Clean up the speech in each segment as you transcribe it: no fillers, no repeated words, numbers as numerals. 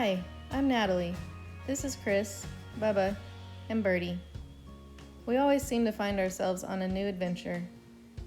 Hi, I'm Natalie. This is Chris, Bubba, and Birdie. We always seem to find ourselves on a new adventure,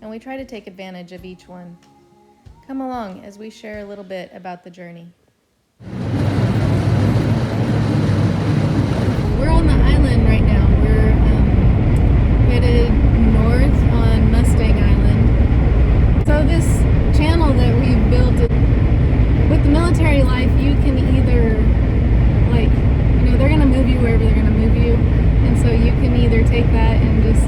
and we try to take advantage of each one. Come along as we share a little bit about the journey. We're on the island right now. We're headed north on Mustang Island. So this channel that we've built, with the military life, you can either, they're going to move you wherever they're going to move you. And so you can either take that and just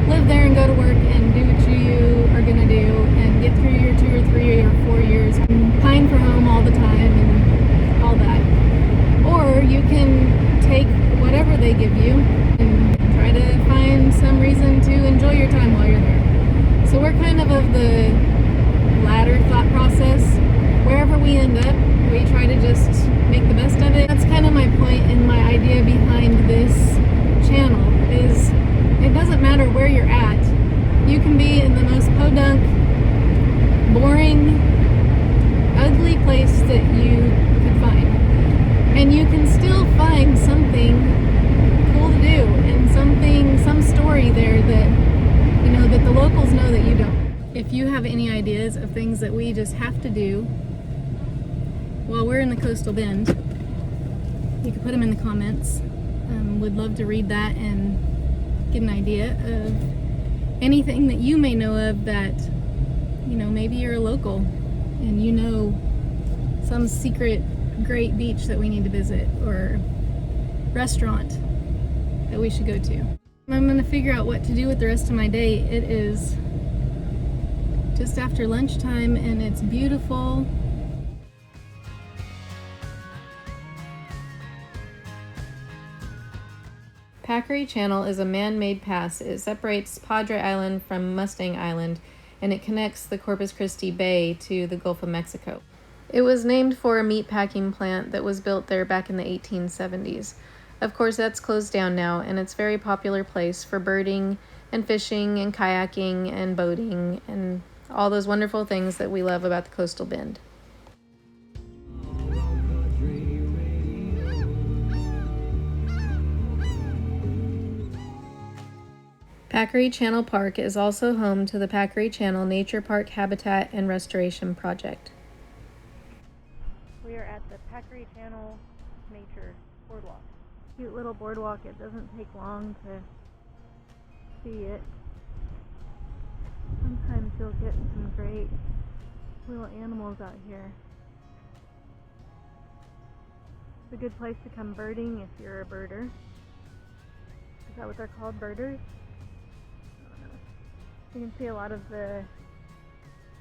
live there and go to work and do what you are going to do and get through your 2 or 3 or 4 years and pine for home all the time and all that. Or you can take whatever they give you and try to find some reason to enjoy your time while you're there. So we're kind of the latter thought process. Wherever we end up, we try to just make the best of it. That's kind of my point and my idea behind this channel is it doesn't matter where you're at. You can be in the most podunk, boring, ugly place that you could find. And you can still find something cool to do and some story there that the locals know that you don't. If you have any ideas of things that we just have to do while we're in the Coastal Bend, you can put them in the comments. Would love to read that and get an idea of anything that you may know of that, maybe you're a local and you know some secret great beach that we need to visit or restaurant that we should go to. I'm going to figure out what to do with the rest of my day. It is just after lunchtime and it's beautiful. Packery Channel is a man-made pass. It separates Padre Island from Mustang Island, and it connects the Corpus Christi Bay to the Gulf of Mexico. It was named for a meatpacking plant that was built there back in the 1870s. Of course, that's closed down now, and it's a very popular place for birding and fishing and kayaking and boating and all those wonderful things that we love about the Coastal Bend. Packery Channel Park is also home to the Packery Channel Nature Park Habitat and Restoration Project. We are at the Packery Channel Nature Boardwalk. Cute little boardwalk. It doesn't take long to see it. Sometimes you'll get some great little animals out here. It's a good place to come birding if you're a birder. Is that what they're called, birders? You can see a lot of the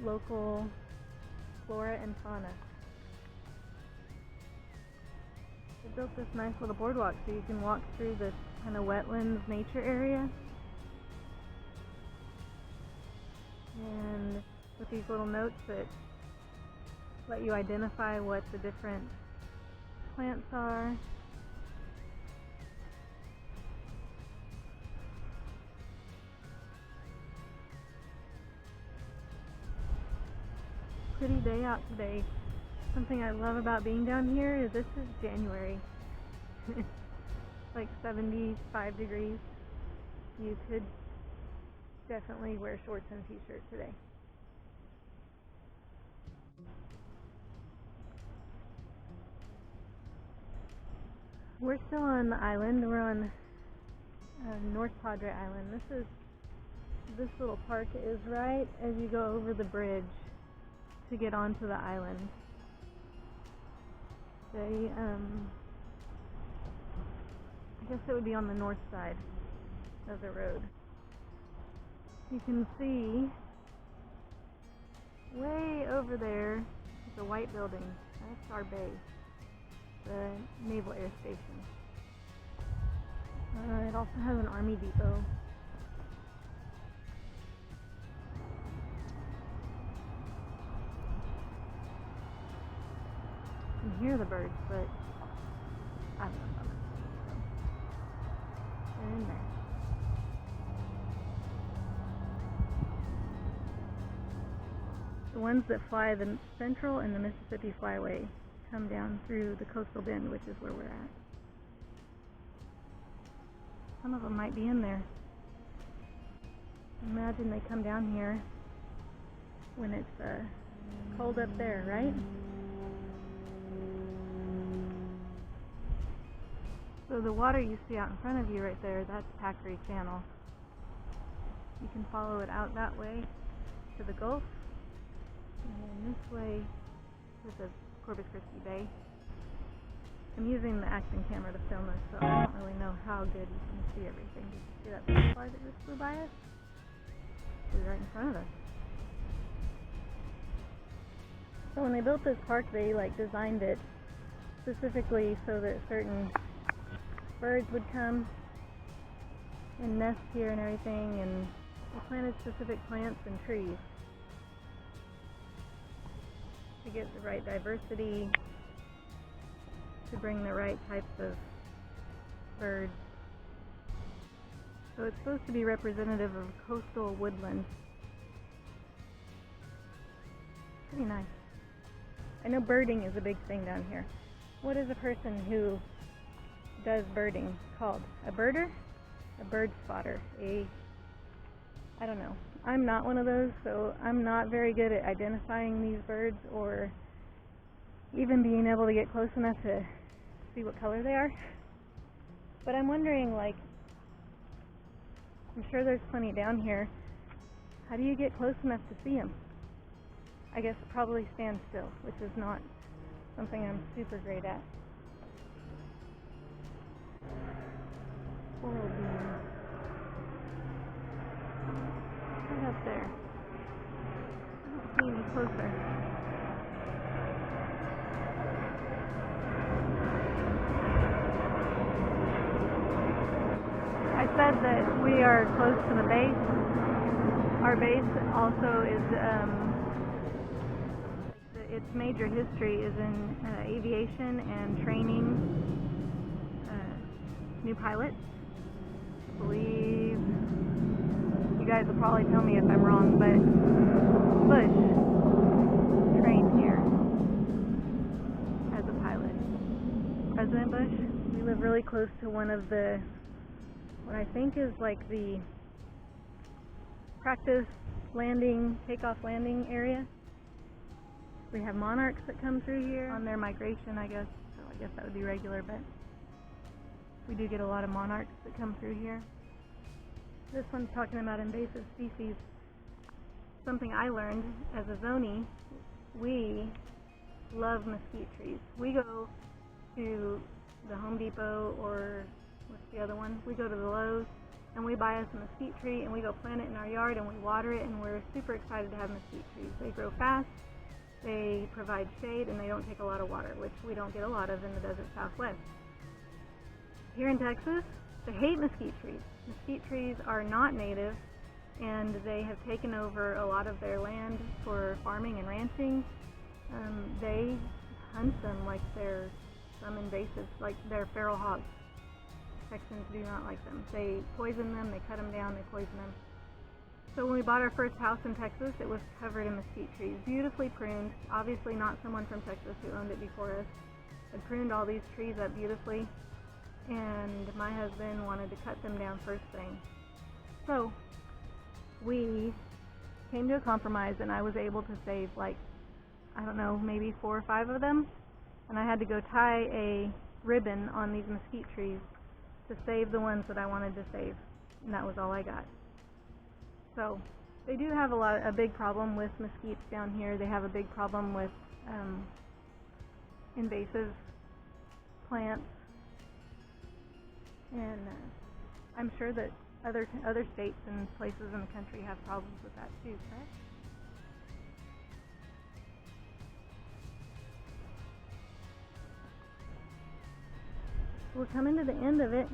local flora and fauna. They built this nice little boardwalk so you can walk through this kind of wetlands nature area. And with these little notes that let you identify what the different plants are. Pretty day out today. Something I love about being down here is this is January. Like 75 degrees. You could definitely wear shorts and a t-shirt today. We're still on the island. We're on North Padre Island. This little park is right as you go over the bridge to get onto the island. I guess it would be on the north side of the road. You can see way over there is a white building. That's our base, the Naval Air Station. It also has an Army depot. You can hear the birds, but I don't know about it. So they're in there. The ones that fly the Central and the Mississippi Flyway come down through the coastal bend, which is where we're at. Some of them might be in there. Imagine they come down here when it's cold up there, right? So the water you see out in front of you right there, that's Packery Channel. You can follow it out that way to the Gulf, and then this way to the Corpus Christi Bay. I'm using the action camera to film this, so I don't really know how good you can see everything. Did you see that butterfly that just flew by us? It was right in front of us. So when they built this park, they designed it specifically so that certain birds would come and nest here and everything, and they planted specific plants and trees to get the right diversity, to bring the right types of birds. So it's supposed to be representative of coastal woodland. Pretty nice. I know birding is a big thing down here. What is a person who does birding called? A birder? A bird spotter? I don't know. I'm not one of those, so I'm not very good at identifying these birds or even being able to get close enough to see what color they are. But I'm wondering, I'm sure there's plenty down here. How do you get close enough to see them? I guess probably stand still, which is not something I'm super great at. Coral bean. Right up there. I don't see any closer. I said that we are close to the base. Our base also is, its major history is in aviation and training new pilots. I believe, you guys will probably tell me if I'm wrong, but Bush trained here as a pilot. President Bush. We live really close to one of the, what I think is the practice landing, takeoff landing area. We have monarchs that come through here on their migration, I guess. So I guess that would be regular, but we do get a lot of monarchs that come through here. This one's talking about invasive species. Something I learned as a zonie, we love mesquite trees. We go to the Home Depot, or what's the other one? We go to the Lowe's and we buy us a mesquite tree and we go plant it in our yard and we water it, and we're super excited to have mesquite trees. They grow fast, they provide shade, and they don't take a lot of water, which we don't get a lot of in the desert Southwest. Here in Texas, they hate mesquite trees. Mesquite trees are not native, and they have taken over a lot of their land for farming and ranching. They hunt them like they're some invasive, like they're feral hogs. Texans do not like them. They poison them, they cut them down, they poison them. So when we bought our first house in Texas, it was covered in mesquite trees, beautifully pruned. Obviously not someone from Texas who owned it before us. Had pruned all these trees up beautifully, and my husband wanted to cut them down first thing. So we came to a compromise, and I was able to save I don't know, maybe 4 or 5 of them, and I had to go tie a ribbon on these mesquite trees to save the ones that I wanted to save, and that was all I got. So they do have a big problem with mesquites down here. They have a big problem with invasive plants, and I'm sure that other states and places in the country have problems with that too, correct? We're coming to the end of it.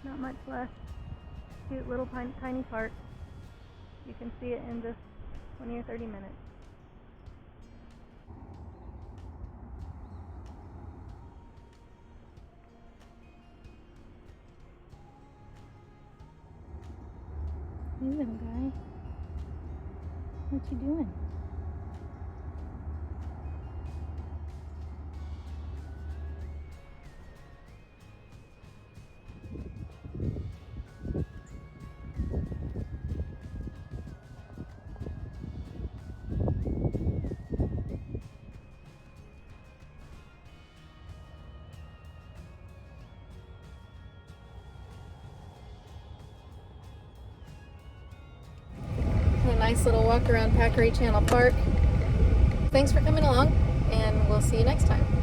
Not much left. Cute little tiny park. You can see it in just 20 or 30 minutes. Hey, little guy. What you doing? A nice little walk around Packery Channel Park. Thanks for coming along, and we'll see you next time.